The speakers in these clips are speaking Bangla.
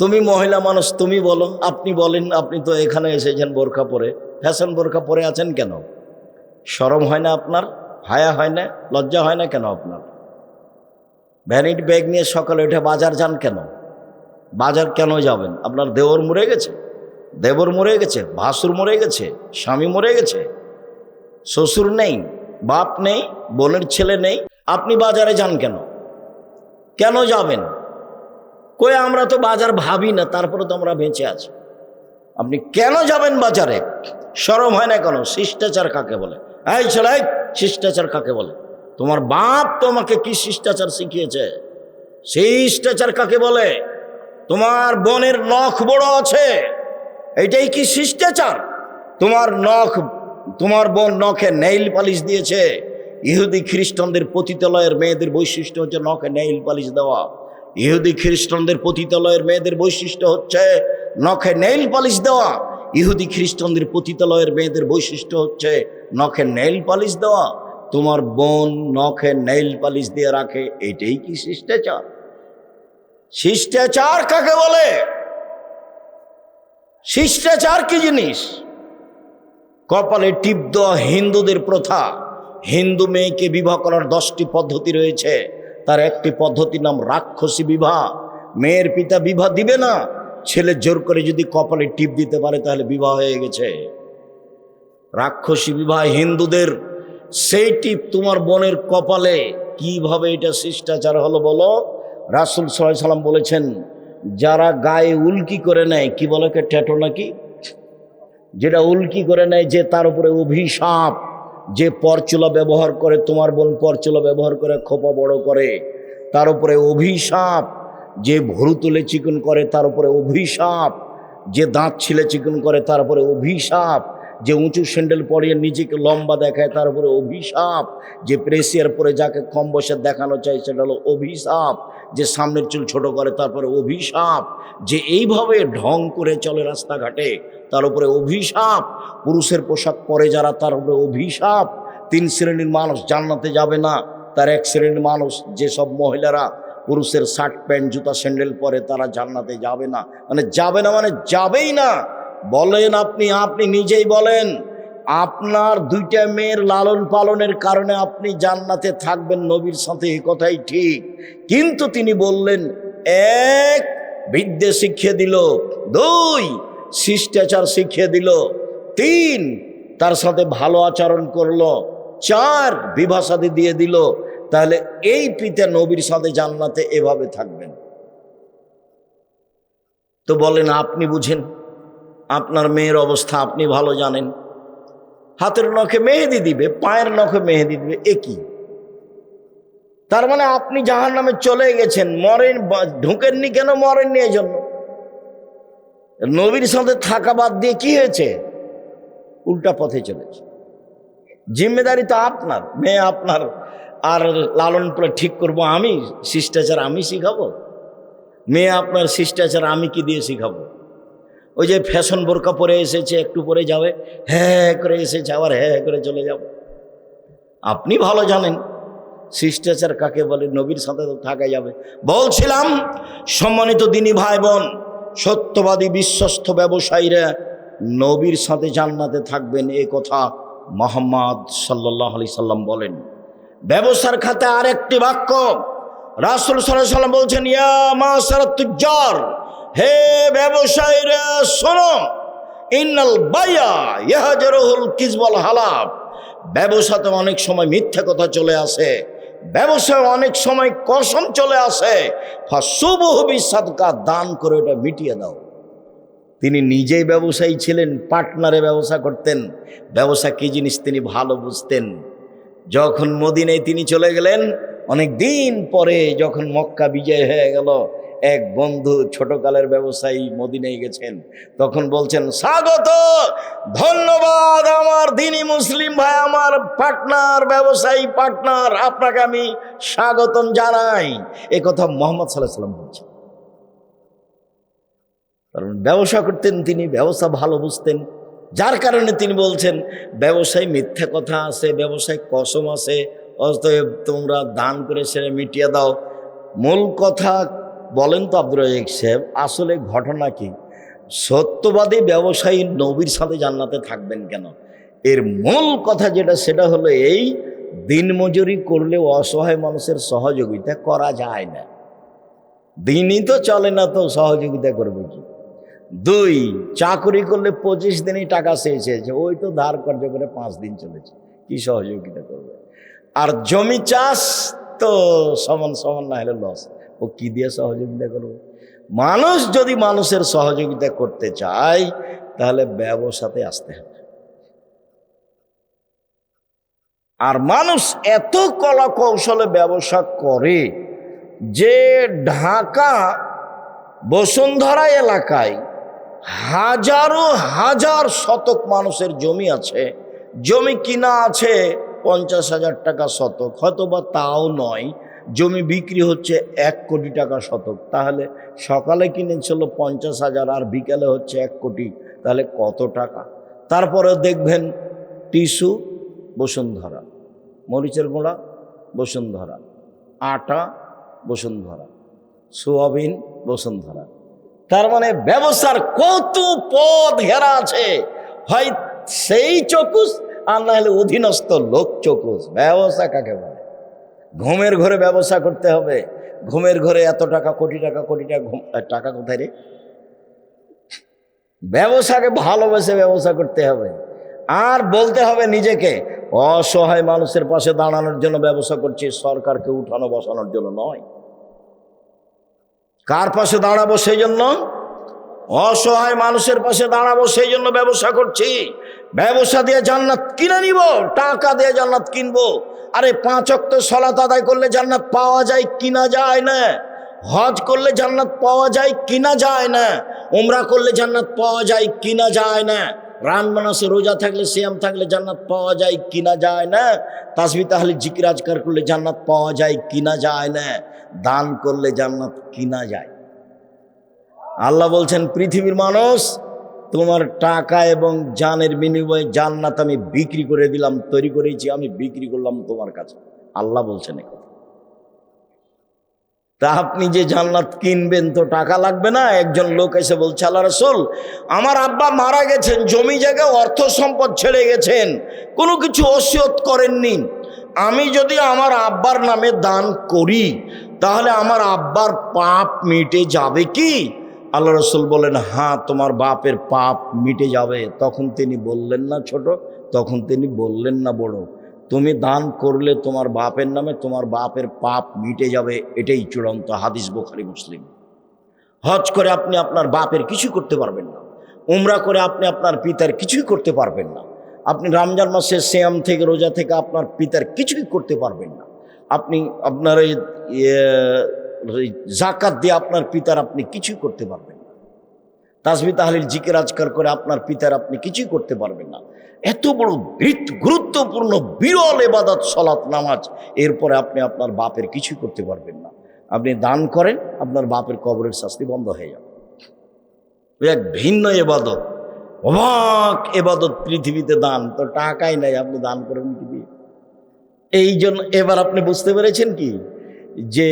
তুমি মহিলা মানুষ, তুমি বলো, আপনি বলেন। আপনি তো এখানে এসেছেন বোরকা পরে, ফ্যাশন বোরকা পরে আছেন কেন? শরম হয় না আপনার? হায়া হয় না? লজ্জা হয় না কেন আপনার? ভ্যানিটি ব্যাগ নিয়ে সকালে উঠে বাজার যান কেন? বাজার কেন যাবেন? আপনার দেওর মরে গেছে, দেবর মরে গেছে, ভাসুর মরে গেছে, স্বামী মরে গেছে, শ্বশুর নেই, বাপ নেই, বোনের ছেলে নেই, আপনি বাজারে যান কেন? কেন যাবেন? কই আমরা তো বাজার ভাবি না, তারপরে তো আমরা বেঁচে আছি। আপনি কেন যাবেন বাজারে? শরম হয় না কেন? শিষ্টাচার কাকে বলে? এই ছেলে, শিষ্টাচার কাকে বলে? তোমার বাপ তোমাকে কি শিষ্টাচার শিখিয়েছে? শিষ্টাচার কাকে বলে? তোমার বোনের নখ বড় আছে, এইটাই কি শিষ্টাচার? তোমার বোন নখে নেইল পালিশ দিয়েছে। ইহুদি খ্রিস্টানদের পতিতালয়ের মেয়েদের বৈশিষ্ট্য হচ্ছে নখে নেইল পালিশ দেওয়া। ইহুদি খ্রিস্টানদের পতিতালয়ের মেয়েদের বৈশিষ্ট্য হচ্ছে নখে নেইল পালিশ দেওয়া। ইহুদি খ্রিস্টানদের পতিতালয়ের মেয়েদের বৈশিষ্ট্য হচ্ছে নখে নেইল পালিশ দেওয়া। তোমার বোন নখে নেইল পালিশ দিয়ে রাখে, এটাই কি শিষ্টাচার? শিষ্টাচার কাকে বলে? শিষ্টাচার কি জিনিস? কপালে টিপ দেওয়া হিন্দুদের প্রথা। হিন্দু মেয়েকে বিবাহ করার 10টি পদ্ধতি রয়েছে, তার একটি পদ্ধতির নাম রাক্ষসী বিবাহ। মেয়ের পিতা বিবাহ দিবে না, ছেলে জোর করে যদি কপালে টিপ দিতে পারে তাহলে বিবাহ হয়ে গেছে। রাক্ষসী বিবাহ হিন্দুদের। সেই টিপ তোমার বোনের কপালে, কিভাবে এটা শিষ্টাচার হলো বলো? রাসূল সাল্লাল্লাহু আলাইহি সাল্লাম বলেছেন, যারা গায়ে উল্কি করে নেয়, কি বলে, ট্যাটু নাকি, যেটা উল্কি করে নেয়, যে তার উপরে অভিশাপ। যে পরচুলা ব্যবহার করে, তোমার বোন পরচুলা ব্যবহার করে খোপা বড় করে, তার উপরে অভিশাপ। যে ভুরু তুলে চিকন করে, তার উপরে অভিশাপ। যে দাঁত ছিলে চিকন করে, তার উপরে অভিশাপ। যে উঁচু স্যান্ডেল পরিয়ে নিজেকে লম্বা দেখায়, তার উপরে অভিশাপ। যে প্রেসিয়ার পরে যাকে কম বয়সে দেখানো চাই, সেটা হলো অভিশাপ। যে সামনের চুল ছোট করে, তারপরে অভিশাপ। যে এইভাবে ঢং করে চলে রাস্তাঘাটে, তার উপরে অভিশাপ। পুরুষের পোশাক পরে যারা, তার উপরে অভিশাপ। 3 শ্রেণীর মানুষ জান্নাতে যাবে না। তার 1 শ্রেণীর মানুষ, যেসব মহিলারা পুরুষের শার্ট প্যান্ট জুতা স্যান্ডেল পরে, তারা জান্নাতে যাবে না। মানে যাবে না, মানে যাবেই না। বলেন আপনি নিজেই বলেন, আপনার 2টা মেয়ের লালন পালনের কারণে আপনি জান্নাতে থাকবেন নবীর সাথে, এই কথাই ঠিক। কিন্তু তিনি বললেন, 1 বিদ্যে শিখিয়ে দিল, 2 শিষ্টাচার শিখিয়ে দিল, 3 তার সাথে ভালো আচরণ করলো, 4 বিবাহ শাদী দিয়ে দিল। তাহলে এই পিতা নবীর সাথে জান্নাতে এভাবে থাকবেন। তো বলেন, আপনি বুঝেন, আপনার মেয়ের অবস্থা আপনি ভালো জানেন। হাতের নখে মেহেদি দিবে, পায়ের নখে মেহেদি দিবে, একই। তার মানে আপনি জাহান্নামে চলে গেছেন। মরেন, ঢুকেননি কেন? মরেননি এই জন্য। নবীর সাথে থাকা বাদ দিয়ে কি হয়েছে? উল্টা পথে চলেছে। জিম্মেদারি তো আপনার, মেয়ে আপনার। আর লালন পালন ঠিক করবো আমি, শিষ্টাচার আমি শিখাবো? মেয়ে আপনার, শিষ্টাচার আমি কি দিয়ে শিখাবো? ওই যে ফ্যাশন বোরকা পরে এসেছে, একটু পরে যাবে, হ্যাঁ করে এসেছে, আবার হ্যাঁ করে চলে যাব। আপনি ভালো জানেন শিষ্টাচার কাকে বলে। নবীর সাথে তো থাকা যাবে। বলছিলাম, সম্মানিত দিনী ভাই বোন, সত্যবাদী বিশ্বস্ত ব্যবসায়ীরা নবীর সাথে জান্নাতে থাকবেন, এ কথা মুহাম্মদ সাল্লাল্লাহু আলাইহি সাল্লাম বলেন। ব্যবসার খাতে আরেকটি বাক্য রাসূল সাল্লাল্লাহু আলাইহি সাল্লাম বলছেন, ইয়া মাশারাত তুজ্জার, হে ব্যবসায়ীরা শোনো, ইন্নাল বাইয়া ইয়াহজরুল কিযবুল হালাব। ব্যবসাতে অনেক সময় মিথ্যা কথা চলে আসে, ব্যবসায় অনেক সময় কসম চলে আসে। ফাসুবহু বিসাদকা, দান করে ওটা মিটিয়ে দাও। তিনি নিজেই ব্যবসায়ী ছিলেন, পার্টনারে ব্যবসা করতেন। ব্যবসা কি জিনিস তিনি ভালো বুঝতেন। যখন মদিনায় তিনি চলে গেলেন, অনেক দিন পরে যখন মক্কা বিজয় হয়ে গেল, এক বন্ধু ছোটকালের ব্যবসায়ী মদিনায় গেছেন, তখন বলছেন, স্বাগত, ধন্যবাদ আমার দিনী মুসলিম ভাই, আমার পার্টনার, ব্যবসায়ী পার্টনার, আপনাকে আমি স্বাগতম জানাই। এ কথা মুহাম্মদ সাল্লাল্লাহু আলাইহি সাল্লাম বলছেন। কারণ ব্যবসা করতেন তিনি, ব্যবসা ভালো বুঝতেন, যার কারণে তিনি বলছেন, ব্যবসায় মিথ্যা কথা আছে, ব্যবসায় কসম আছে, অতএব তোমরা দান করে সেরে মিটিয়ে দাও। মূল কথা বলেন তো আব্দুর রাজ্জাক সাহেব, আসলে ঘটনা কি? সত্যবাদী ব্যবসায়ী নবীর সাথে জান্নাতে থাকবেন কেন? এর মূল কথা যেটা, সেটা হলো এই, দিনমজুরি করলে অসহায় মানুষের সহযোগিতা করা যায় না। দিনই তো চলে না, তো সহযোগিতা করবে কি? 2, চাকরি করলে 25 দিনই টাকা শেষ হয়েছে, ওই তো ধার কর্য করে 5 দিন চলেছে, কি সহযোগিতা করবে? আর জমি চাষ তো সমান সমান না হলে লস, ও কি দিয়ে সহযোগিতা করবে? মানুষ যদি মানুষের সহযোগিতা করতে চায় তাহলে ব্যবসাতে আসতে হবে। আর মানুষ এত কলা কৌশলে ব্যবসা করে যে ঢাকা বসুন্ধরা এলাকায় হাজারো হাজার শতক মানুষের জমি আছে, জমি কিনা আছে 50,000 টাকা শতক, হয়তো বা তাও নয়, জমি বিক্রি হচ্ছে 1 কোটি টাকা শতক। তাহলে সকালে কিনেছিল 50,000 আর বিকালে হচ্ছে 1 কোটি, তাহলে কত টাকা? তারপরে দেখবেন টিস্যু বসুন্ধরা, মরিচের গুঁড়া বসুন্ধরা, আটা বসুন্ধরা, সোয়াবিন বসুন্ধরা। তার মানে ব্যবসার কত পথ ঘেরা আছে, হয় সেই চকুস আর না হলে অধীনস্থ লোক চকুস। ব্যবসা কাকে বলে? ঘুমের ঘরে ব্যবসা করতে হবে। ঘুমের ঘরে এত টাকা, কোটি টাকা, কোটি টাকা, টাকা কোথায় রে? ব্যবসাকে ভালোবেসে ব্যবসা করতে হবে। আর বলতে হবে নিজেকে অসহায় মানুষের পাশে দাঁড়ানোর জন্য ব্যবসা করছি, সরকারকে উঠানো বসানোর জন্য নয়। কার পাশে দাঁড়াবো? সেই জন্য অসহায় মানুষের পাশে দাঁড়াবো, সেই জন্য ব্যবসা করছি। ব্যবসা দিয়ে জান্নাত কিনে নিব, টাকা দিয়ে জান্নাত কিনবো। আরে 5 ওয়াক্ত সালাত আদায় করলে জান্নাত পাওয়া যায় কিনা যায় না? হজ করলে জান্নাত পাওয়া যায় কিনা যায় না? উমরা করলে জান্নাত পাওয়া যায় কিনা যায় না? রামমাসে রোজা থাকলে, সিয়াম থাকলে জান্নাত পাওয়া যায় কিনা যায় না? তাসবিহ তাহলিল জিকির আজকার করলে জান্নাত পাওয়া যায় কিনা যায় না? দান করলে জান্নাত কিনা যায়? আল্লাহ বলছেন, পৃথিবীর মানুষ, তোমার টাকা এবং জানের বিনিময়ে জান্নাত আমি বিক্রি করে দিলাম, তৈরি করেছি, আমি বিক্রি করলাম তোমার কাছে। আল্লাহ বলছেন এই কথা। তা আপনি যে জান্নাত কিনবেন তো টাকা লাগবে না? একজন লোক এসে বলছে, আল্লাহ রাসূল, আমার আব্বা মারা গেছেন, জমি জায়গা অর্থ সম্পদ ছেড়ে গেছেন, কোনো কিছু ওসিয়ত করেননি, আমি যদি আমার আব্বার নামে দান করি তাহলে আমার আব্বার পাপ মিটে যাবে কি? আল্লাহ রাসূল বলেন, হ্যাঁ, তোমার বাপের পাপ মিটে যাবে। তখন তিনি বললেন না ছোট, তখন তিনি বললেন না বড়, তুমি দান করলে তোমার বাপের নামে তোমার বাপের পাপ মিটে যাবে, এটাই চূড়ান্ত। হাদিস বুখারী মুসলিম। হজ করে আপনি আপনার বাপের কিছু করতে পারবেন না, উমরা করে আপনি আপনার পিতার কিছুই করতে পারবেন না, আপনি রমজান মাসে সিয়াম থেকে, রোজা থেকে আপনার পিতার কিছুই করতে পারবেন না, আপনি আপনার এই জাকাত দিয়ে আপনার পিতার আপনি কিছুই করতে পারবেন না, তাসবিহ তাহলিল জিকির আজকার করে আপনার পিতার আপনি কিছুই করতে পারবেন না। এত বড় গুরুত্বপূর্ণ বিরল ইবাদত সালাত নামাজ, এরপরে আপনি আপনার বাপের কিছুই করতে পারবেন না। আপনি দান করেন, আপনার বাপের কবরের শাস্তি বন্ধ হয়ে যাবে। এক ভিন্ন ইবাদত, অবাক ইবাদত পৃথিবীতে দান। তো টাকাই নাই, আপনি দান করেন কি দিয়ে? এই জন্য এবার আপনি বুঝতে পেরেছেন কি, যে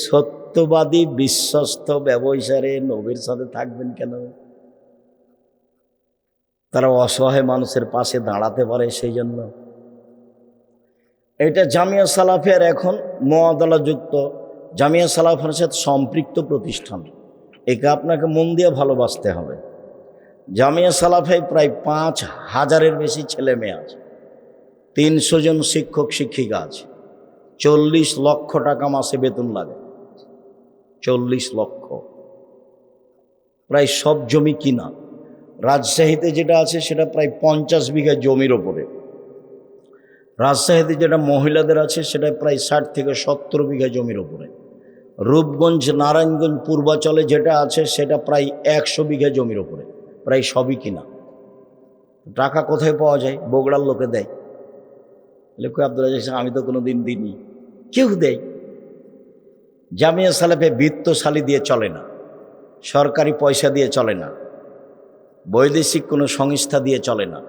সত্যবাদী বিশ্বস্ত ব্যবসায়ী নবীর সাথে থাকবেন কেন? তারা অসহায় মানুষের পাশে দাঁড়াতে পারে, সেই জন্য। এটা জামিয়া সালাফিয়ার এখন মুআদালাযুক্ত, জামিয়া সালাফিয়ার সাথে সম্পৃক্ত প্রতিষ্ঠান। একে আপনাকে মন দিয়ে ভালোবাসতে হবে। জামিয়া সালাফিয়ায় প্রায় 5,000-এর বেশি ছেলে মেয়ে আছে, 300 জন শিক্ষক শিক্ষিকা আছে, 40 লক্ষ টাকা মাসে বেতন লাগে। 40 লক্ষ, প্রায় সব জমি কিনা। রাজশাহীতে যেটা আছে সেটা প্রায় 50 বিঘা জমির ওপরে। রাজশাহীতে যেটা মহিলাদের আছে সেটা প্রায় 60 থেকে 70 বিঘা জমির ওপরে। রূপগঞ্জ, নারায়ণগঞ্জ, পূর্বাচলে যেটা আছে সেটা প্রায় 100 বিঘা জমির ওপরে, প্রায় সবই কিনা। টাকা কোথায় পাওয়া যায়? বগুড়ার লোকে দেয়। লেখক আব্দুল রাজ্জাক, আমি তো কোনো দিন দিইনি। কেউ দেয়। জামিয়া সালাফে বিত্তশালী দিয়ে চলে না, সরকারি পয়সা দিয়ে চলে না, বৈদেশিক কোনো সংস্থা দিয়ে চলে না,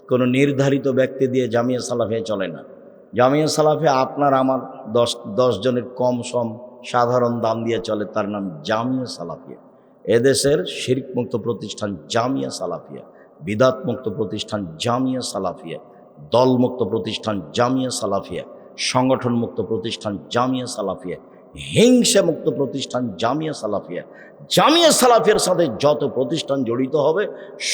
কোনো নির্ধারিত ব্যক্তি দিয়ে জামিয়া সালাফে চলে না। জামিয়া সালাফে আপনার আমার 10 জনের কম সম সাধারণ দাম দিয়ে চলে, তার নাম জামিয়া সালাফিয়া। এদেশের শিরক মুক্ত প্রতিষ্ঠান জামিয়া সালাফিয়া, বিদাত মুক্ত প্রতিষ্ঠান জামিয়া সালাফিয়া, দলমুক্ত প্রতিষ্ঠান জামিয়া সালাফিয়া, সংগঠন মুক্ত প্রতিষ্ঠান জামিয়া সালাফিয়া, হিংসা মুক্ত প্রতিষ্ঠান জামিয়া সালাফিয়া। জামিয়া সালাফিয়ার সাথে যত প্রতিষ্ঠান জড়িত হবে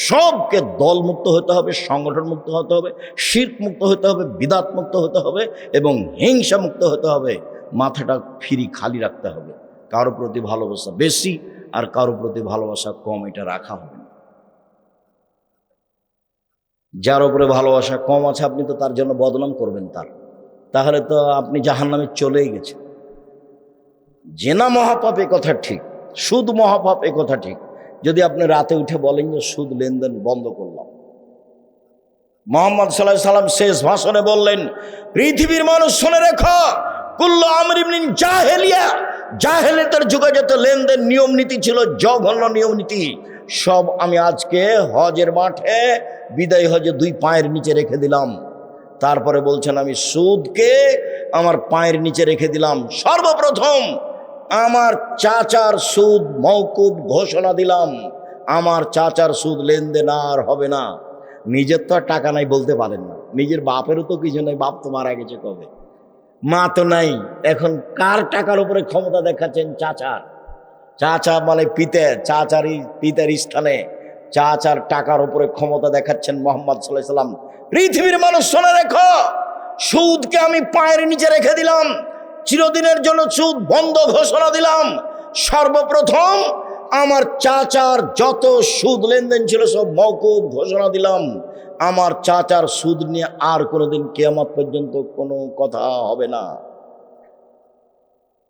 সবকে দলমুক্ত হতে হবে, সংগঠন মুক্ত হতে হবে, শিরক মুক্ত হতে হবে, বিদাত মুক্ত হতে হবে এবং হিংসা মুক্ত হতে হবে। মাথাটা ফ্রি খালি রাখতে হবে। কারো প্রতি ভালোবাসা বেশি আর কারো প্রতি ভালোবাসা কম, এটা রাখা হবে না। যার উপরে ভালোবাসা কম আছে আপনি তো তার জন্য বদনাম করবেন তাহলে তো আপনি জাহান্নামে চলেই গেছেন। জেনা মহাপাপ এ কথা ঠিক, সুদ মহাপাপ এ কথা ঠিক। যদি আপনি রাতে উঠে বলেন যে সুদ লেনদেন বন্ধ করলাম। মুহাম্মদ সাল্লাল্লাহু আলাইহি সাল্লাম শেষ ভাষণে বললেন, পৃথিবীর মানুষ শুনে রেখো, কুল্লু আমরিন মিন জাহেলিয়া, জাহেলিয়াতের যুগে যত লেনদেন নিয়ম নীতি ছিল, জঘন্য নিয়ম নীতি, সব আমি আজকে হজের মাঠে বিদায় হজে 2 পায়ের নিচে রেখে দিলাম। তারপরে বলছেন আমি সুদকে আমার পায়ের নিচে রেখে দিলাম। সর্বপ্রথম আমার চাচার সুদ মওকুফ ঘোষণা দিলাম, আমার চাচার সুদ লেনদেন আর হবে না। নিজের তো আর টাকা নাই বলতে পারেন না, নিজের বাপেরও তো কিছু নেই, বাপ তো মারা গেছে কবে, মা তো নাই। এখন কার টাকার উপরে ক্ষমতা দেখাচ্ছেন? চাচা মানে পিতার স্থানে চাচার টাকার উপরে ক্ষমতা দেখাচ্ছেন মুহাম্মদ সাল্লাল্লাহু আলাইহি সাল্লাম। পৃথিবীর মানুষ শুনে রেখো, সুদকে আমি পায়ের নিচে রেখে দিলাম, চিরদিনের জন্য সুদ বন্ধ ঘোষণা দিলাম। সর্বপ্রথম আমার চাচার যত সুদ লেনদেন ছিল সব মওকুফ ঘোষণা দিলাম। আমার চাচার সুদ নিয়ে আর কোনোদিন কিয়ামত পর্যন্ত কোনো কথা হবে না।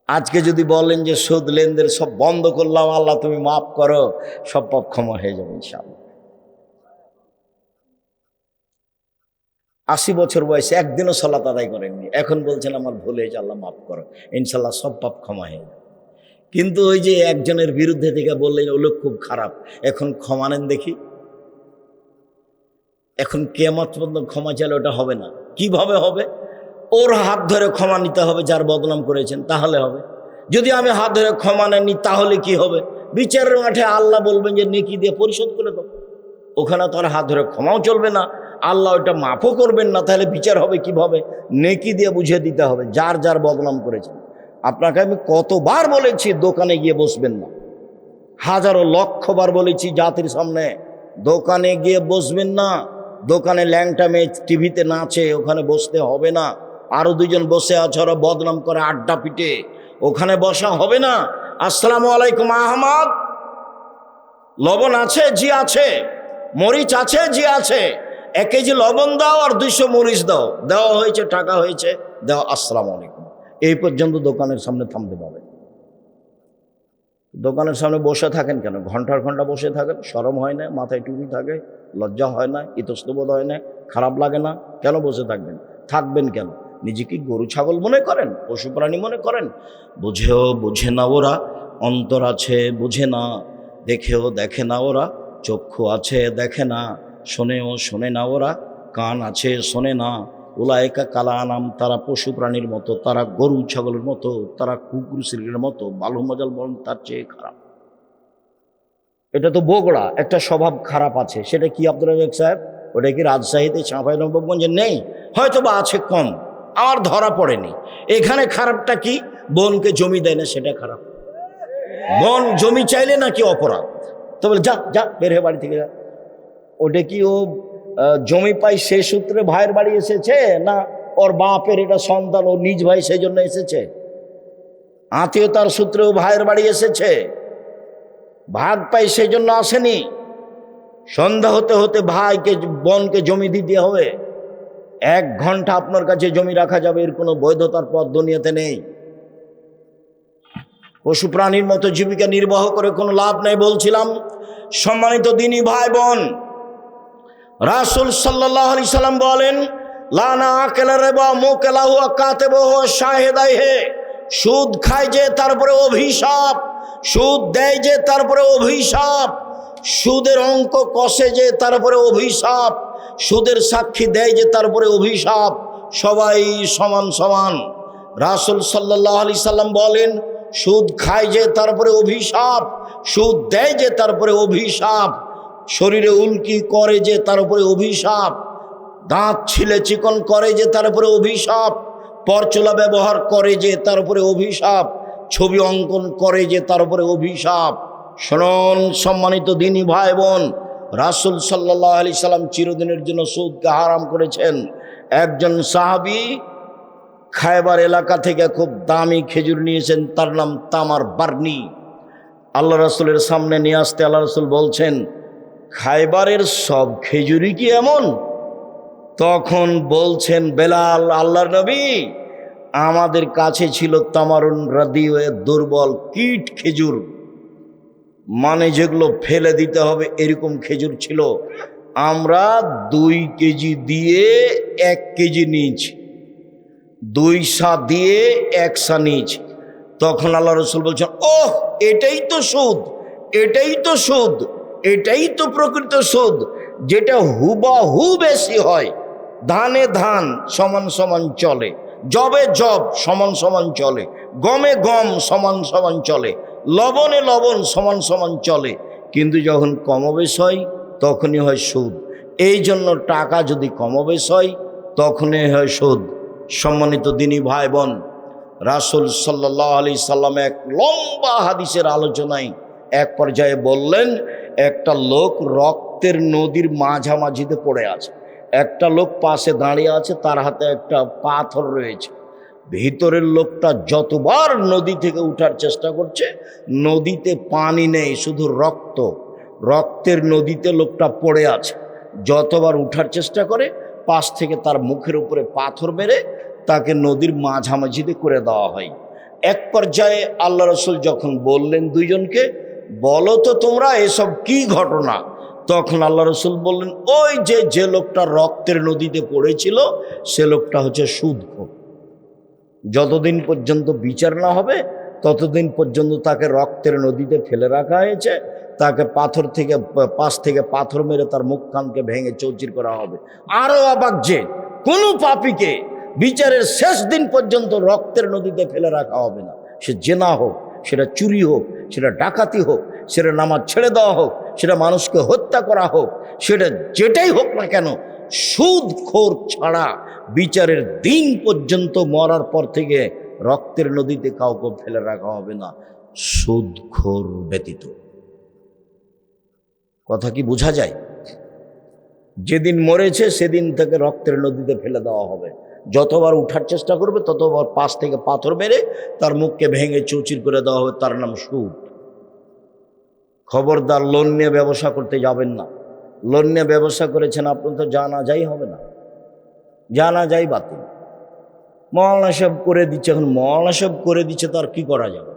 আজকে যদি বলেন যে সুদ লেনদেন সব বন্ধ করলাম, আল্লাহ তুমি মাফ করো, সব পাপ ক্ষমা হয়ে যাবে ইনশাআল্লাহ। 80 বছর বয়সে একদিনও সালাত আদায় করেননি, এখন বলছেন আমার ভুল হয়েছে, আল্লাহ মাফ করো, ইনশাআল্লাহ সব পাপ ক্ষমা হয়ে যাবে। কিন্তু ওই যে একজনের বিরুদ্ধে থেকে বললেন ও লোক খুব খারাপ, এখন ক্ষমা নেন দেখি। এখন কিয়ামত পর্যন্ত ক্ষমা চাইলে ওটা হবে না। কিভাবে হবে? ওর হাত ধরে ক্ষমা নিতে হবে যার বদনাম করেছেন, তাহলে হবে। যদি আমি হাত ধরে ক্ষমা নেননি তাহলে কি হবে? বিচারের মাঠে আল্লাহ বলবেন যে নেকি দিয়ে পরিশোধ করে দাও। ওখানে তো আর হাত ধরে ক্ষমাও চলবে না, আল্লাহ ওটা মাফও করবেন না, তাহলে বিচার হবে কিভাবে? নেকি দিয়ে বুঝিয়ে দিতে হবে যার যার বদনাম করেছেন। আপনাকে আমি কতবার বলেছি দোকানে গিয়ে বসবেন না, হাজারো লক্ষবার বলেছি জাতির সামনে দোকানে গিয়ে বসবেন না। দোকানে ল্যাংটা মেয়ে টিভিতে নাচে, ওখানে বসতে হবে না। আরো 2 জন বসে আছে, ওরা বদনাম করে আড্ডা পিটে, ওখানে বসা হবে না। আসসালামু আলাইকুম আহমদ, লবণ আছে? জি আছে। মরিচ আছে? জি আছে। 1 কেজি লবণ দাও আর 200 মরিচ দাও। দেওয়া হয়েছে, টাকা হয়েছে, দাও, আসসালামু আলাইকুম। এই পর্যন্ত দোকানের সামনে থামতে পাবে। দোকানের সামনে বসে থাকেন কেন? ঘন্টার ঘন্টা বসে থাকেন, শরম হয় না? মাথায় টুপি থাকে, লজ্জা হয় না? ইতস্তবোধ হয় না? খারাপ লাগে না? কেন বসে থাকবেন? থাকবেন কেন? নিজে কি গরু ছাগল মনে করেন? পশু প্রাণী মনে করেন? বুঝে না ওরা, অন্তর আছে বুঝে না, দেখেও দেখে না ওরা, চক্ষু আছে দেখে না, শোনে না ওরা, কান আছে শোনে না। উলায়েকা কালা আনাম, তারা পশু প্রাণীর মতো, তারা গরু ছাগলের মতো, তারা কুকুর শিল্পের মতো, বালু মজাল বরং তার চেয়ে খারাপ। এটা তো বগুড়া, একটা স্বভাব খারাপ আছে, সেটা কি আব্দুর রাজ্জাক সাহেব? ওটা কি রাজশাহীতে, চাঁপাইনবাবগঞ্জে নেই? হয়তো বা আছে, কম, আমার ধরা পড়েনি। এখানে খারাপটা কি? বোনকে জমি দেয় না, সেটা খারাপ। বোন জমি চাইলে নাকি অপরাধ? তো বলে যা যা বের হয়ে বাড়ি থেকে যা। ওটা কি ও জমি পাই সে সূত্রে ভাইয়ের বাড়ি এসেছে, না ওর বাপের এটা সন্তান, ও নিজ ভাই সেই জন্য এসেছে? আত্মীয়তার সূত্রে ও ভাইয়ের বাড়ি এসেছে, ভাগ পাই সেই জন্য আসেনি। সন্ধ্যা হতে হতে ভাইকে বোনকে জমি দিতে হবে। 1 ঘন্টা আপনার কাছে জমি রাখা যাবে, এর কোনো বৈধতার পথ দুনিয়াতে নেই। পশু প্রাণীর মতো জীবিকা নির্বাহ করে কোনো লাভ নেই। বলছিলাম সম্মানিত দিনী ভাই বোন, রাসূল সাল্লাল্লাহু আলাইহি সাল্লাম বলেন, লানা আকেলা রিবা মুকালাহু কাতিবুহু শাহিদাইহি, সুদ খায় যে তারপরে অভিশাপ, সুদ দেয় যে তারপরে অভিশাপ, সুদের অঙ্ক কষে যে তারপরে অভিশাপ, সুদের সাক্ষী দেয় যে তারপরে অভিশাপ। সবাই সমান সমান। রাসূল সাল্লাল্লাহু আলাইহি সাল্লাম বলেন, সুদ খায় যে তারপরে অভিশাপ, সুদ দেয় যে তারপরে অভিশাপ, শরীরে উল্কি করে যে তার উপরে অভিশাপ, দাঁত ছিলে চিকন করে যে তার উপরে অভিশাপ, পরচুলা ব্যবহার করে যে তার উপরে অভিশাপ, ছবি অঙ্কন করে যে তার উপরে অভিশাপ। শুনুন সম্মানিত দিনী ভাই বোন, রাসূল সাল্লাল্লাহু আলাইহি সাল্লাম চিরদিনের জন্য সুদকে হারাম করেছেন। একজন সাহাবী খায়বার এলাকা থেকে খুব দামি খেজুর নিয়েছেন, তার নাম তামার বার্নি। আল্লাহ রাসূলের সামনে নিয়ে আসতে আল্লাহ রাসূল বলছেন, খায়বারের সব খেজুরই কি এমন? তখন বলছেন বেলাল, আল্লাহর নবী, আমাদের কাছে ছিল তামারুন রাদিও, দুর্বল কীট খেজুর, মানে যেগুলো ফেলে দিতে হবে এরকম খেজুর ছিল। আমরা 2 কেজি দিয়ে 1 কেজি নিয়েছি, 2 সা দিয়ে 1 সা নিয়েছি। তখন আল্লাহ রাসূল বলছেন, ওহ, এটাই তো সুদ, এটাই তো সুদ, এটাই তো প্রকৃত সুদ, যেটা হুবাহু বেশি হয়। ধানে ধান সমান সমান চলে, জবে জব সমান সমান চলে, গমে গম সমান সমান চলে, লবণে লবণ সমান সমান চলে, কিন্তু যখন কমবেশ হয় তখনই হয় সুদ। এই জন্য টাকা যদি কমবেশ হয় তখনই হয় সুদ। সম্মানিত দিনী ভাই বোন, রাসূল সাল্লাল্লাহু আলাইহি সাল্লাম এক লম্বা হাদিসের আলোচনায় এক পর্যায়ে বললেন, একটা লোক রক্তের নদীর মাঝামাঝিতে পড়ে আছে, একটা লোক পাশে দাঁড়িয়ে আছে, তার হাতে একটা পাথর রয়েছে। ভিতরের লোকটা যতবার নদী থেকে উঠার চেষ্টা করছে, নদীতে পানি নেই, শুধু রক্ত, রক্তের নদীতে লোকটা পড়ে আছে। যতবার উঠার চেষ্টা করে, পাশ থেকে তার মুখের উপরে পাথর মেরে তাকে নদীর মাঝামাঝিতে করে দেওয়া হয়। এক পর্যায়ে আল্লাহ রাসূল যখন বললেন দুইজনকে, বলো তো তোমরা এসব কি ঘটনা? তখন আল্লাহ রাসূল বললেন, ওই যে লোকটা রক্তের নদীতে পড়েছিল সে লোকটা হচ্ছে সুদখোর। যতদিন পর্যন্ত বিচার না হবে ততদিন পর্যন্ত তাকে রক্তের নদীতে ফেলে রাখা হয়েছে, তাকে পাশ থেকে পাথর মেরে তার মুখ কানকে ভেঙে চৌচির করা হবে। আরও অবাক যে কোনো পাপীকে বিচারের শেষ দিন পর্যন্ত রক্তের নদীতে ফেলে রাখা হবে না। সে জেনা হোক, সেটা চুরি হোক, সেটা ডাকাতি হোক, সেটা নামাজ ছেড়ে দেওয়া হোক, সেটা মানুষকে হত্যা করা হোক, সেটা যেটাই হোক না কেন, সুদখোর ছাড়া বিচারের দিন পর্যন্ত মরার পর থেকে রক্তের নদীতে কাউকে ফেলে রাখা হবে না, সুদখোর ব্যতীত। কথা কি বোঝা যায়? যেদিন মরেছে সেদিন থেকে রক্তের নদীতে ফেলে দেওয়া হবে। যতবার উঠার চেষ্টা করবে ততবার পাশ থেকে পাথর মেরে তার মুখকে ভেঙে চৌচির করে দেওয়া হবে, তার নাম সুদ। খবরদার লোন নিয়ে ব্যবসা করতে যাবেন না। লোন নিয়ে ব্যবসা করেছেন আপনার তো জানা যাই হবে না, জানা যাই বাতিল। মওলানা সাহেব করে দিচ্ছে, এখন মওলানা সাহেব করে দিচ্ছে তো আর কি করা যাবে?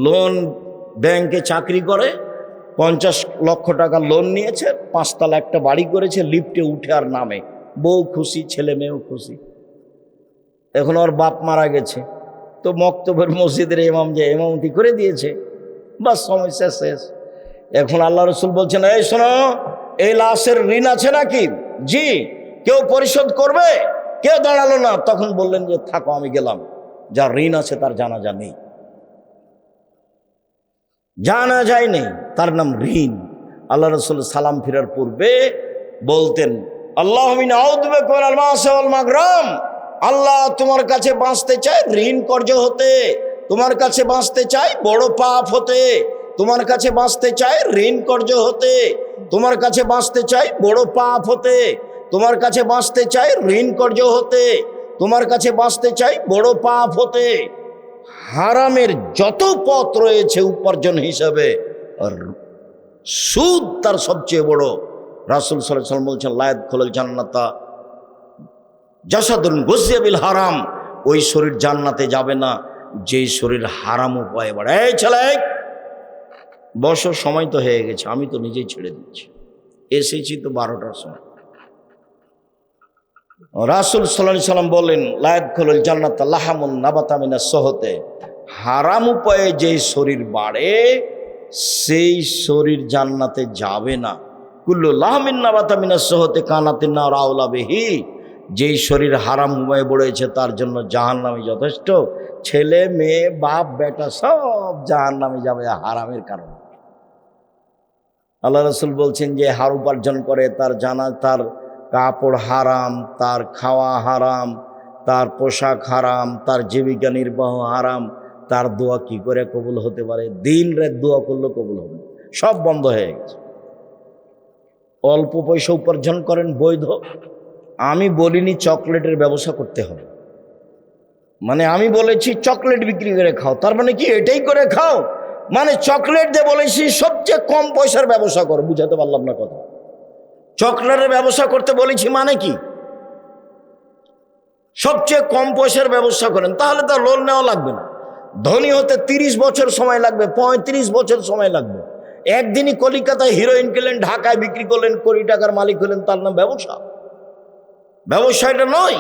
লোন, ব্যাংকে চাকরি করে, 50 লক্ষ টাকা লোন নিয়েছে, 5 তলা একটা বাড়ি করেছে, লিফটে উঠে আর নামে, বউ খুশি, ছেলে মেয়েও খুশি। এখন ওর বাপ মারা গেছে, তো মক্তবের মসজিদের ইমাম যে ইমামতি করে দিয়েছে, বাস সমস্যা শেষ। এখন আল্লাহ রাসূল বলছেন, এই শোনো, এই লাশের ঋণ আছে নাকি? জি। কেউ পরিশোধ করবে? কেউ দাঁড়ালো না। তখন বললেন যে থাকো, আমি গেলাম, যার ঋণ আছে তার জানাজা নেই, জানাজাই নেই, তার নাম ঋণ। আল্লাহ রাসূল সালাম ফিরার পূর্বে বলতেন, আল্লাহুম্মা আউযু বিকা মিনাল মা'সি ওয়াল মাগরাম, আল্লাহ তোমার কাছে বাঁচতে চাই ঋণ কর্জ হতে, তোমার কাছে বাঁচতে চাই বড় পাপ হতে, তোমার কাছে বাঁচতে চাই ঋণ কর্জ হতে, তোমার কাছে বাঁচতে চাই বড় পাপ হতে, তোমার কাছে বাঁচতে চাই ঋণ কর্জ হতে, তোমার কাছে বাঁচতে চাই বড় পাপ হতে। হারামের যত পথ রয়েছে উপার্জন হিসাবে, আর সুদ তার সবচেয়ে বড়। রাসূল সাল্লাল্লাহু আলাইহি ওয়াসাল্লাম বলছেন, লা ইয়াদখুলুল জান্নাতা জাসাদুন গুযিয়া বিল হারাম, ওই শরীর জান্নাতে যাবে না যেই শরীর হারাম উপায়ে বাড়ে। এই ছেলে বসো, সময় তো হয়ে গেছে, আমি তো নিজেই ছেড়ে দিচ্ছি, এসেছি তো 12টার সময়। রাসূল সাল্লাল্লাহু আলাইহি ওয়াসাল্লাম বলেন, লা ইয়াদখুলুল জান্নাতা লাহামুন নাবাতা মিনাস সহতে, হারাম উপায়ে যেই শরীর বাড়ে সেই শরীর জান্নাতে যাবে না। কুল্লু লাহমিন নাবাতা মিনাস সহতে কানাতিন নার আওলা বিহি, যেই শরীর হারাম হয়ে পড়েছে তার জন্য জাহান্নামে যথেষ্ট। ছেলে মেয়ে বাপ বেটা সব জাহান্নামে যাবে হারামের কারণে। আল্লাহ রসুল বলছেন যে হার উপার্জন করে তার তার কাপড় হারাম, তার খাওয়া হারাম, তার পোশাক হারাম, তার জীবিকা নির্বাহ হারাম, তার দোয়া কি করে কবুল হতে পারে? দিন রাত দোয়া করলে কবুল হবে, সব বন্ধ হয়ে গেছে। অল্প পয়সা উপার্জন করেন বৈধ। আমি বলিনি চকলেটের ব্যবসা করতে হবে, মানে আমি বলেছি চকলেট বিক্রি করে খাও, তার মানে কি এটাই করে খাও? মানে চকলেট দিয়ে বলেছি সবচেয়ে কম পয়সার ব্যবসা করো। বুঝাতে পারলাম না কথা? চকলেটের ব্যবসা করতে বলেছি মানে কি? সবচেয়ে কম পয়সার ব্যবসা করেন, তাহলে তো লোন নেওয়া লাগবে না। ধনী হতে 30 বছর সময় লাগবে, 35 বছর সময় লাগবে। একদিনই কলিকাতায় হিরোইন কিনলেন, ঢাকায় বিক্রি করলেন, কোটি টাকার মালিক হলেন, তার নাম ব্যবসা? ব্যবসা এটা নয়।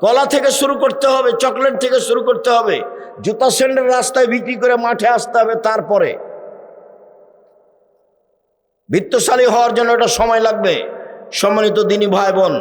কলা থেকে শুরু করতে হবে, চকলেট থেকে শুরু করতে হবে, জুতা স্যান্ডেল রাস্তায় বিক্রি করে মাঠে আসতে হবে। তারপরে বিত্তশালী হওয়ার জন্য এটা সময় লাগবে। সম্মানিত দিনী ভাই বোন,